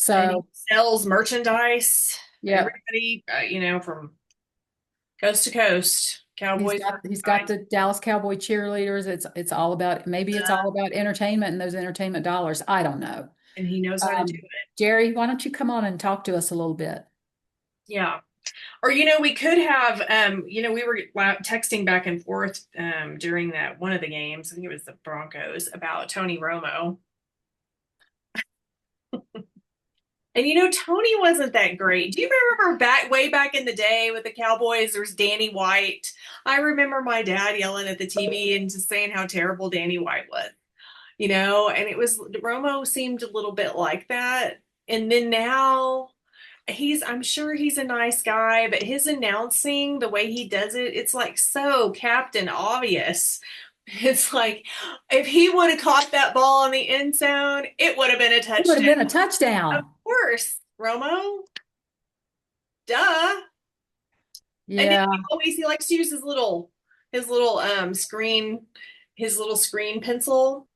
and he So, sells merchandise. yep. Everybody, from coast to coast, He's Cowboys got he's got merchandise. the Dallas Cowboy cheerleaders. It's all about, maybe it's all about entertainment and those entertainment dollars. I don't know. And he knows how to do it. Jerry, why don't you come on and talk to us a little bit? Yeah. Or, we could have, we were texting back and forth during that one of the games, I think it was the Broncos, about Tony Romo. And Tony wasn't that great. Do you remember way back in the day with the Cowboys, there was Danny White? I remember my dad yelling at the TV and just saying how terrible Danny White was, and it was Romo seemed a little bit like that. And then now I'm sure he's a nice guy, but his announcing, the way he does it, it's like so Captain Obvious. It's like if he would have caught that ball in the end zone, it would have been a It would have touchdown. been a Of touchdown. course, Romo. Duh. And then Yeah. he likes to use his little screen his little screen pencil.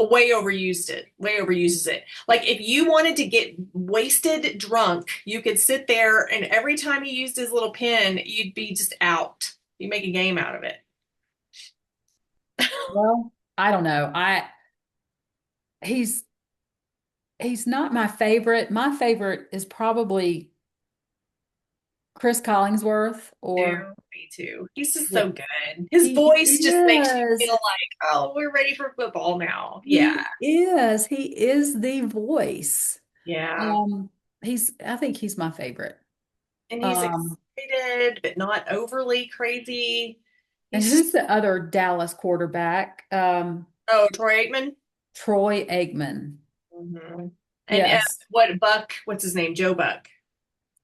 Way overuses it. Like if you wanted to get wasted drunk, you could sit there and every time he used his little pen, you'd be just out. You make a game out of it. Well, I don't know. He's he's not my favorite. My favorite is probably Chris Collingsworth or Yeah, me too. He's just yeah, so good. His he voice just makes you is. feel like, oh, we're ready for football now. Yeah. He is. He is the voice. Yeah. Um, I think he's my favorite. And he's Um, excited, but not overly crazy. and He's who's just, the other Dallas quarterback? oh, Troy Aikman. Troy Aikman. Hmm. And Yes. what's his name? Joe Buck.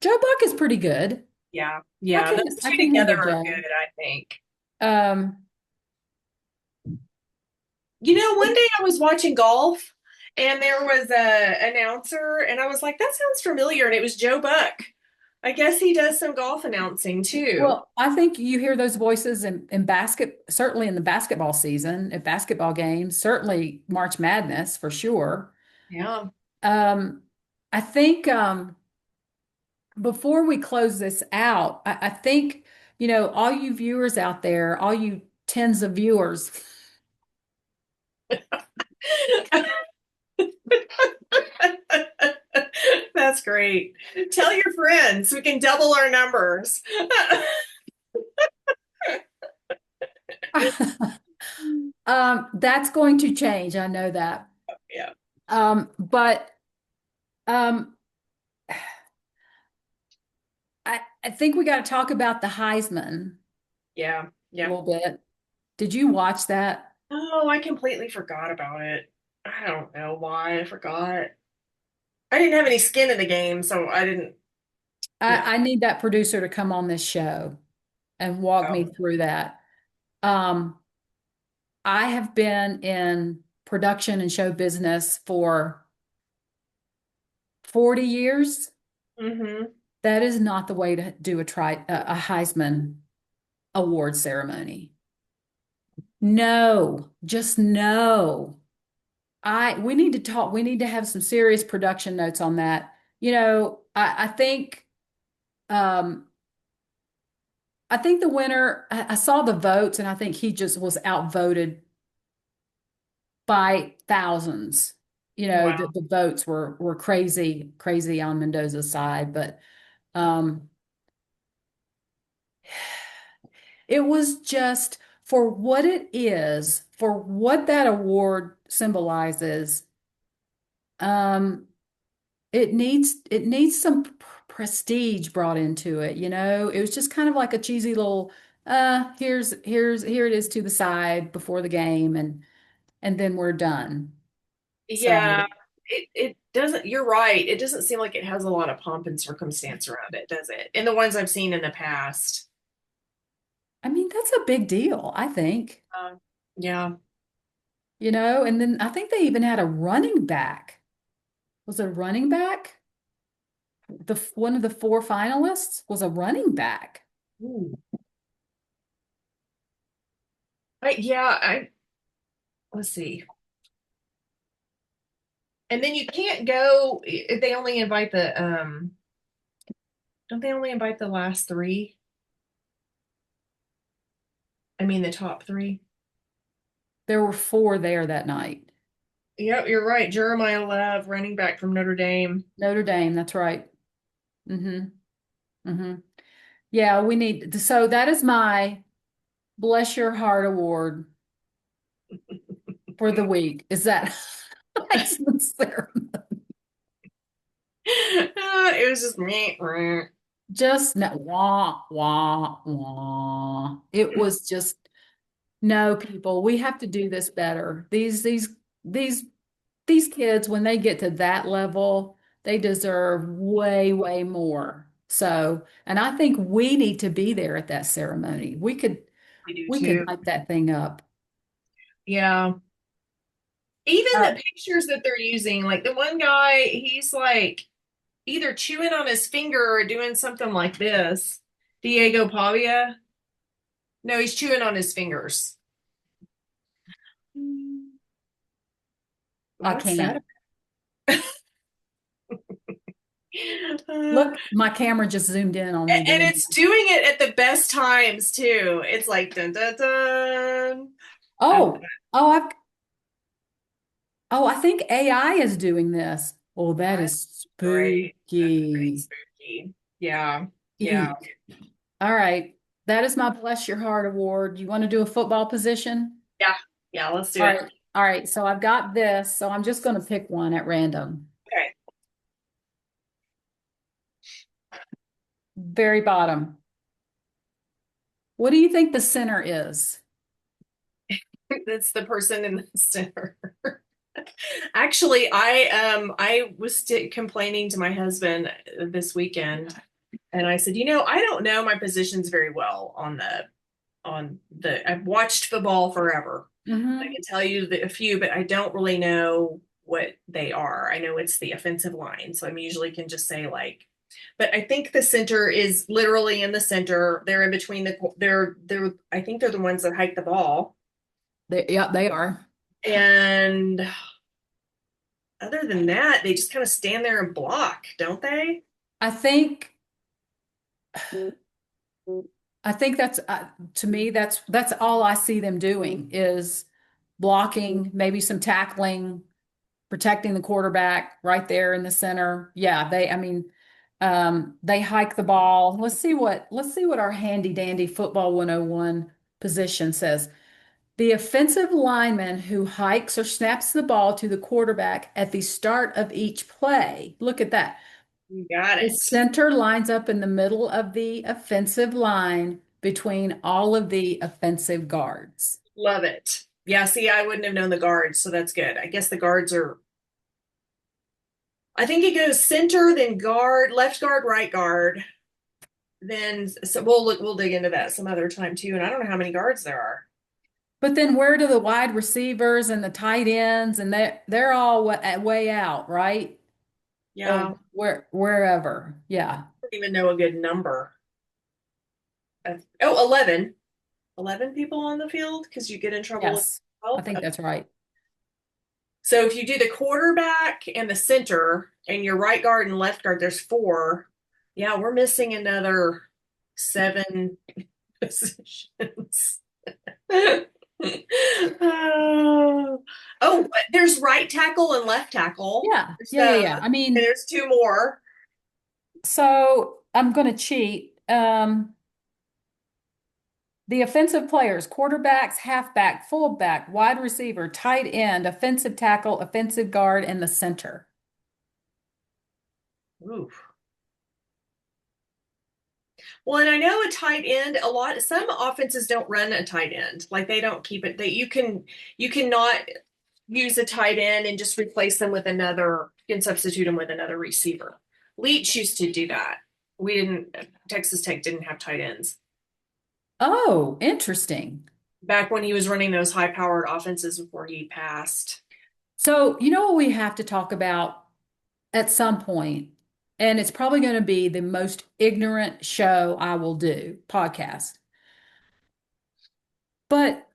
Joe Buck is pretty good. Yeah. Yeah. Those I two can together handle are Joe. good, I think. Um, One day I was watching golf and there was a announcer and I was like, that sounds familiar. And it was Joe Buck. I guess he does some golf announcing too. well, I think you hear those voices in certainly in the basketball season, at basketball games, certainly March Madness for sure. Yeah. Um, I think before we close this out, I think, all you viewers out there, all you tens of viewers, That's great. Tell your friends. We can double our numbers. that's going to change. I know that. Yeah. But um, I think we got to talk about the Heisman Yeah. a Yeah. little bit. Did you watch that? Oh, I completely forgot about it. I don't know why I forgot. I didn't have any skin in the game, so I didn't know. I need that producer to come on this show and walk me Oh. through that. Um, I have been in production and show business for 40 years. Mm-hmm. That is not the way to do a Heisman award ceremony. No, just no. We need to talk, we need to have some serious production notes on that. I think um I think the winner, I saw the votes and I think he just was outvoted by thousands. Wow. The votes were crazy, crazy on Mendoza's side, but um it was just for what it is, for what that award symbolizes. Um, it needs some prestige brought into it, It was just kind of like a cheesy little here it is to the side before the game and then we're done. So Yeah, it doesn't, you're right. It doesn't seem like it has a lot of pomp and circumstance around it, does it? In the ones I've seen in the past. I mean that's a big deal, I think. Uh, yeah. And then I think they even had a running back. Was it a running back? The one of the four finalists was a running back. Ooh. Yeah, let's see. And then you can't go if they only invite don't they only invite the last three? I mean the top three. There were four there that night. Yep, you're right. Jeremiah Love, running back from Notre Dame. Notre Dame, that's right. Mm-hmm. Mm-hmm. Yeah, so that is my Bless Your Heart Award for the week. Is that Heisman ceremony? It was just meh, meh. Just no, wah, wah, wah. It was just no, people, we have to do this better. These these kids, when they get to that level, they deserve way, way more. So, and I think we need to be there at that ceremony. I do We could too. light that thing up. Yeah. Even All the right. pictures that they're using, like the one guy, he's like either chewing on his finger or doing something like this. Diego Pavia. No, he's chewing on his fingers. I What's that can't. about? Look, my camera just zoomed in on me And doing it's that. doing it at the best times too. It's like dun dun dun. I, Oh, oh, I think AI is doing this. Oh, that that's is great. That's great. spooky. Spooky. Yeah. Yeah. Eek. All right. That is my Bless Your Heart award. You want to do a football position? Yeah. Yeah. Let's do All it. right. All right. So I've got this. So I'm just going to pick one at random. Okay. Very bottom. What do you think the center is? That's the person in the center. Actually, I was complaining to my husband this weekend, and I said, I don't know my positions very well on the. I've watched football forever. I Hmm. can tell you a few, but I don't really know what they are. I know it's the offensive line, so I'm usually can just say like. But I think the center is literally in the center. They're in between the. They're. I think they're the ones that hike the ball. Yeah, they are. And other than that, they just kind of stand there and block, don't they? I think I think that's to me that's all I see them doing is blocking, maybe some tackling, protecting the quarterback right there in the center. Yeah, they hike the ball. Let's see what our handy dandy football 101 position says. The offensive lineman who hikes or snaps the ball to the quarterback at the start of each play. Look at that. You got The it. center lines up in the middle of the offensive line between all of the offensive guards. Love it. Yeah, see, I wouldn't have known the guards, so that's good. I guess the guards are, I think it goes center, then guard, left guard, right guard. Then, so we'll dig into that some other time too. And I don't know how many guards there are. But then where do the wide receivers and the tight ends and they're all way out, right? Or Yeah, wherever. Yeah. I don't even know a good number. Oh, 11. 11 people on the field because you get in trouble with Yes. I help. think that's right. So if you do the quarterback and the center and your right guard and left guard, there's four. Yeah, we're missing another seven positions. Oh, but there's right tackle and left tackle. Yeah. There's Yeah, yeah, those. yeah. I And mean, there's two more. so I'm going to cheat. The offensive players, quarterbacks, halfback, fullback, wide receiver, tight end, offensive tackle, offensive guard, and the center. Ooh. Well, and I know a tight end, some offenses don't run a tight end. Like they don't keep it that you cannot use a tight end and just replace them with another, you can substitute them with another receiver. Leach used to do that. We didn't, Texas Tech didn't have tight ends Oh, interesting. back when he was running those high powered offenses before he passed. So, you know what we have to talk about at some point, and it's probably going to be the most ignorant show I will do, podcast. But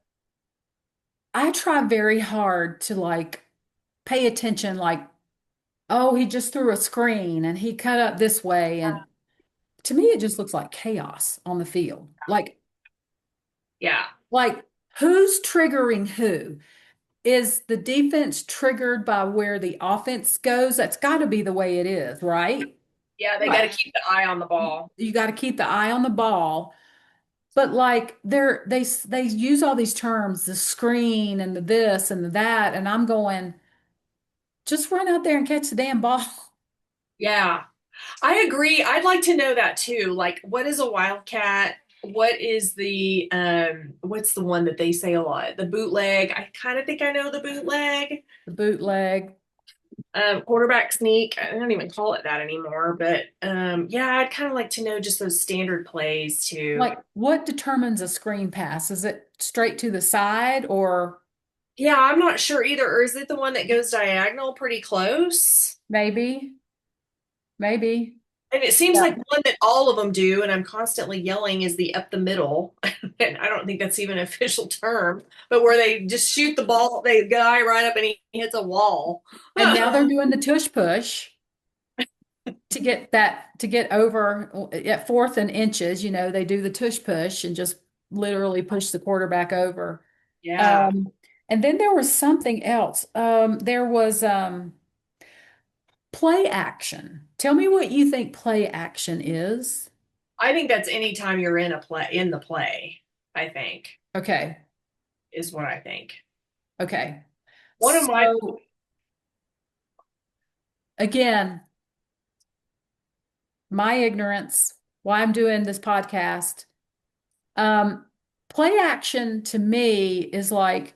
I try very hard to like pay attention, like, oh, he just threw a screen and he cut up this way. And to me, it just looks like chaos on the field. Yeah. Like who's triggering who? Is the defense triggered by where the offense goes? That's got to be the way it is, right? Yeah, they got to Right. keep the eye on the ball. You got to keep the eye on the ball. But like they use all these terms, the screen and the this and the that, and I'm going, just run out there and catch the damn ball. Yeah. I agree. I'd like to know that too. Like, what is a wildcat? What is the what's the one that they say a lot? The bootleg. I kind of think I know the bootleg. The bootleg. Quarterback sneak. I don't even call it that anymore, but yeah, I'd kind of like to know just those standard plays too. Like, what determines a screen pass? Is it straight to the side or Yeah, I'm not sure either. Or is it the one that goes diagonal pretty close? maybe, maybe? And it seems Yeah. like one that all of them do, and I'm constantly yelling is the up the middle. And I don't think that's even an official term, but where they just shoot the ball, the guy right up and he hits a wall. And now they're doing the tush push to get over at fourth and inches. They do the tush push and just literally push the quarterback over. Yeah, Um, and then there was something else. There was play action. Tell me what you think play action is. I think that's anytime you're in the play, I think Okay. is what I think. Okay. One of my So again, my ignorance, why I'm doing this podcast. Um, Play action to me is like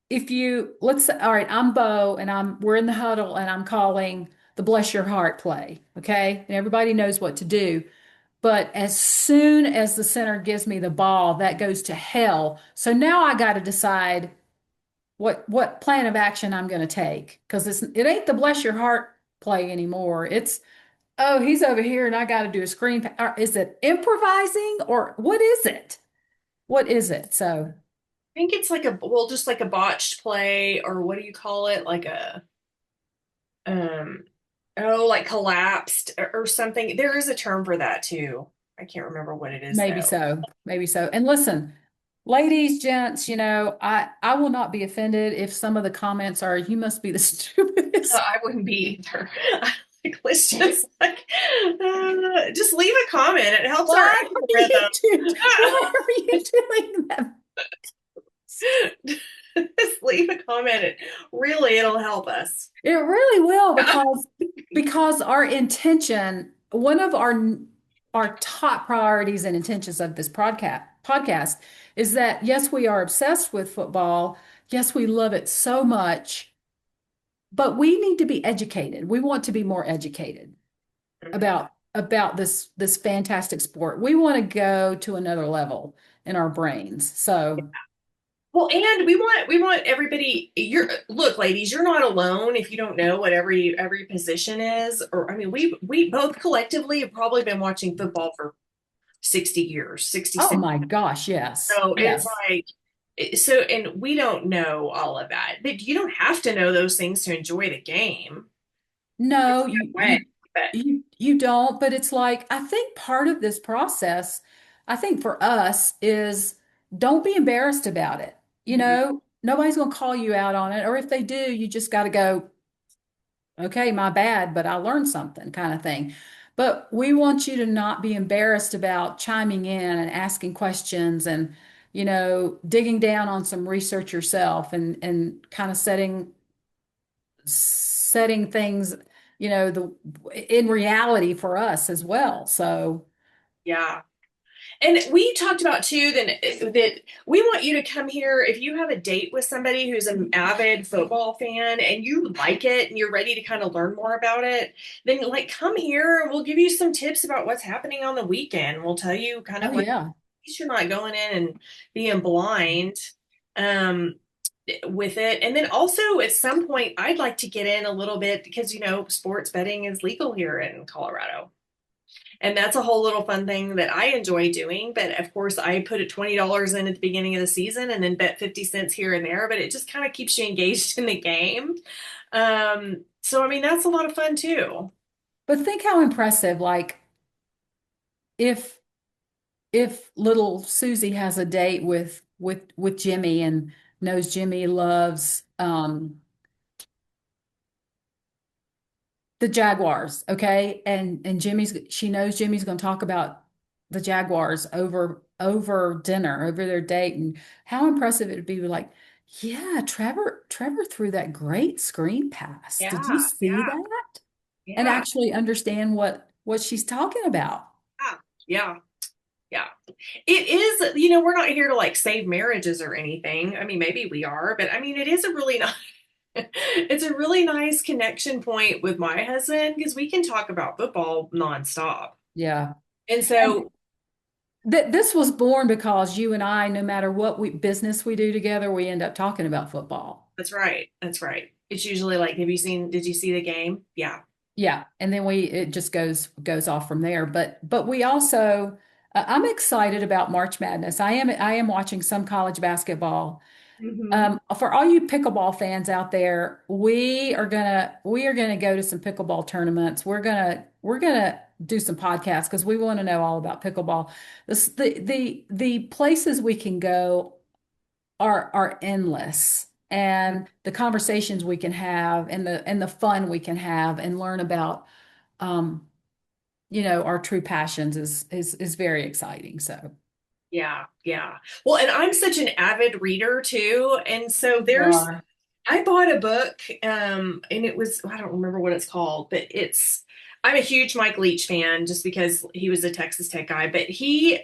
if you let's say, all right, I'm Bo and we're in the huddle and I'm calling the bless your heart play. Okay. And everybody knows what to do. But as soon as the center gives me the ball, that goes to hell. So now I got to decide what plan of action I'm going to take because it ain't the bless your heart play anymore. It's oh, he's over here and I got to do a screen. Is it improvising or what is it? What is it? So think it's like a well, just like a botched play, or what do you call it? Like a um oh, like collapsed or something. There is a term for that too. I can't remember what it is maybe though. so, maybe so. And listen, ladies, gents, I will not be offended if some of the comments are, you must be the stupidest. I wouldn't be either. Like, let's just like just leave a comment. It helps our Why are you algorithm. why are you doing that? Just leave a comment. Really, it'll help us. It really will because our intention, one of our top priorities and intentions of this podcast is that yes, we are obsessed with football. Yes, we love it so much, but we need to be educated. We want to be more educated Mhm. about this fantastic sport. We want to go to another level in our brains. So, Well, and we want everybody. You're look, ladies, you're not alone if you don't know what every position is. Or I mean, we both collectively have probably been watching football for 60 years, oh 66. my gosh, yes. So it's Yes. like so, and we don't know all of that, but you don't have to know those things to enjoy the game. No, Way, but you don't, but it's like I think part of this process, I think for us is don't be embarrassed about it. Mhm. Nobody's going to call you out on it, or if they do, you just got to go, okay, my bad, but I learned something kind of thing. But we want you to not be embarrassed about chiming in and asking questions and, digging down on some research yourself and kind of setting things, the in reality for us as well. So, yeah. And we talked about too that we want you to come here if you have a date with somebody who's an avid football fan and you like it and you're ready to kind of learn more about it, then like come here and we'll give you some tips about what's happening on the weekend. We'll tell you kind oh of what yeah. you're not going in and being blind um with it. And then also at some point I'd like to get in a little bit because sports betting is legal here in Colorado. And that's a whole little fun thing that I enjoy doing. But of course, I put a $20 in at the beginning of the season and then bet 50 cents here and there. But it just kind of keeps you engaged in the game. So, I mean, that's a lot of fun too. But think how impressive, like if little Susie has a date with Jimmy and knows Jimmy loves the Jaguars, okay? And she knows Jimmy's going to talk about the Jaguars over dinner, over their date, and how impressive it would be like, yeah, Trevor threw that great screen pass. Did you Yeah, see yeah. that? and Yeah. actually understand what she's talking about. Yeah. Yeah. Yeah. It is, we're not here to like save marriages or anything. I mean, maybe we are, but I mean, it is a really nice, it's a really nice connection point with my husband because we can talk about football nonstop. Yeah. And And so this was born because you and I, no matter what business we do together, we end up talking about football. that's right. That's right. It's usually like, did you see the game? Yeah. Yeah, and then it just goes off from there. But we also I'm excited about March Madness. I am watching some college basketball. Hmm. For all you pickleball fans out there, we are gonna go to some pickleball tournaments. We're gonna do some podcasts because we want to know all about pickleball. The places we can go are endless, and the conversations we can have, and the fun we can have, and learn about um, our true passions is very exciting. So Yeah. Yeah. Well, and I'm such an avid reader too. And so you are. I bought a book, and it was, I don't remember what it's called, but I'm a huge Mike Leach fan just because he was a Texas Tech guy, but he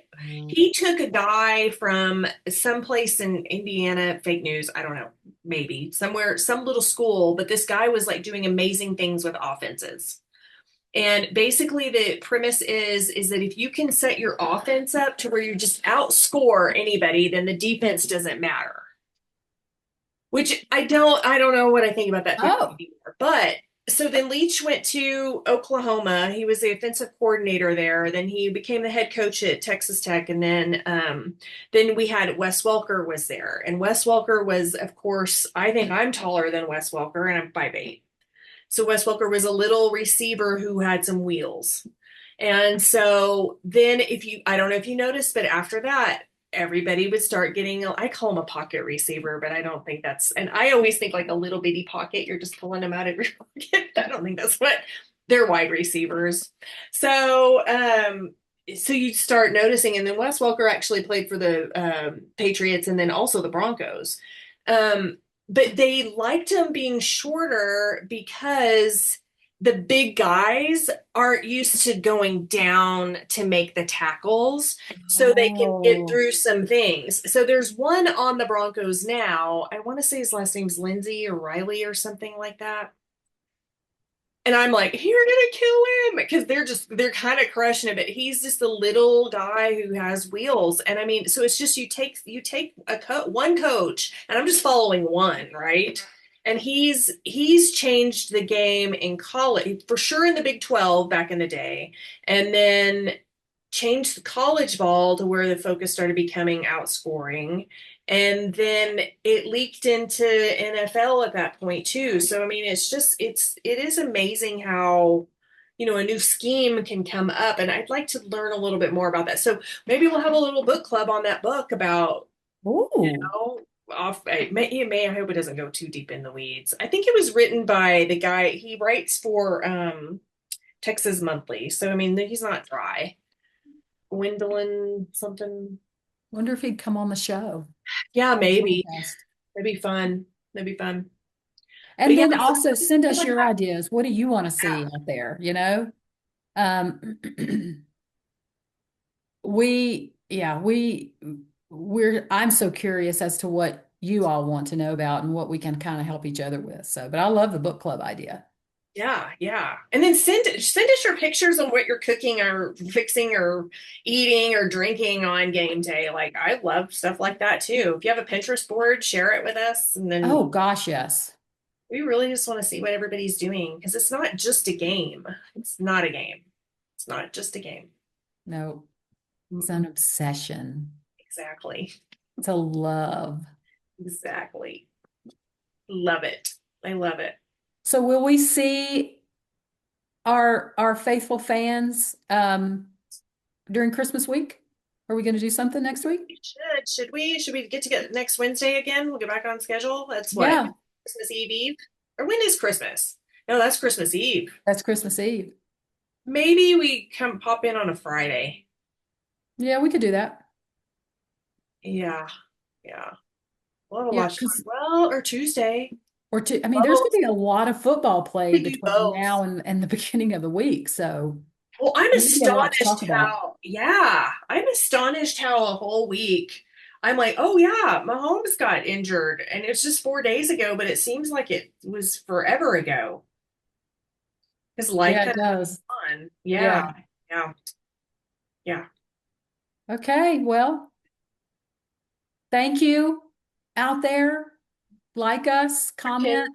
took a guy from someplace in Indiana, fake news, I don't know, maybe somewhere, some little school, but this guy was like doing amazing things with offenses. And basically the premise is that if you can set your offense up to where you just outscore anybody, then the defense doesn't matter. Which I don't know what I think about that theory Oh, anymore. But so then Leach went to Oklahoma. He was the offensive coordinator there. Then he became the head coach at Texas Tech. And then we had Wes Welker was there. And Wes Welker was, of course, I think I'm taller than Wes Welker, and I'm 5'8". So Wes Welker was a little receiver who had some wheels. And so then I don't know if you noticed, but after that, everybody would start getting, I call him a pocket receiver, but I don't think and I always think like a little bitty pocket, you're just pulling them out of your pocket. I don't think that's what they're wide receivers. So, so you start noticing, and then Wes Welker actually played for the Patriots and then also the Broncos. Um, but they liked him being shorter because the big guys aren't used to going down to make the tackles so they can get oh, through some things. So there's one on the Broncos now. I want to say his last name's Lindsay or Riley or something like that. And I'm like, you're gonna kill him because they're kind of crushing it, but he's just a little guy who has wheels. And I mean, so it's just you take one coach, and I'm just following one, right? And he's changed the game in college for sure in the Big 12 back in the day, and then changed the college ball to where the focus started becoming outscoring. And then it leaked into NFL at that point too. So I mean, it is amazing how, a new scheme can come up. And I'd like to learn a little bit more about that. So maybe we'll have a little book club on that book about, ooh, off I hope it doesn't go too deep in the weeds. I think it was written by the guy, he writes for Texas Monthly. So I mean, he's not dry. Gwendolyn something. wonder if he'd come on the show. Yeah, maybe. Podcast. That'd be fun. That'd be fun. But And yeah, then also send it's us like your that. ideas. What do you want to see Yeah. out there? Um, yeah, I'm so curious as to what you all want to know about and what we can kind of help each other with. So, but I love the book club idea. Yeah, yeah. And then send us your pictures on what you're cooking or fixing or eating or drinking on game day. Like I love stuff like that too. If you have a Pinterest board, share it with us. And then Oh gosh, yes. we really just want to see what everybody's doing because it's not just a game. It's not a game. It's not just a game. No, it's an Mm-mm. obsession. Exactly. It's a love. Exactly. Love it. I love it. So will we see our faithful fans during Christmas week? Are we going to do something next week? We should. Should we? Should we get together next Wednesday again? We'll get back on schedule. That's what? Yeah, Christmas Eve Eve? Or when is Christmas? No, that's Christmas Eve. that's Christmas Eve. Maybe we come pop in on a Friday. Yeah, we could do that. Yeah. Yeah. We'll have a Yeah, lot of fun. because Well, or Tuesday. Or two. I mean, there's going Both. to be a lot of football We played do between both. now and the beginning of the week. So Well, I'm there's going to be a lot to talk astonished about. yeah, I'm astonished how a whole week I'm like, oh yeah, Mahomes got injured and it's just 4 days ago, but it seems like it was forever ago. His life Yeah, it kind of does. went on. Yeah. Yeah, yeah, yeah. Okay. Well, thank you out there. Like us, Pretend comment.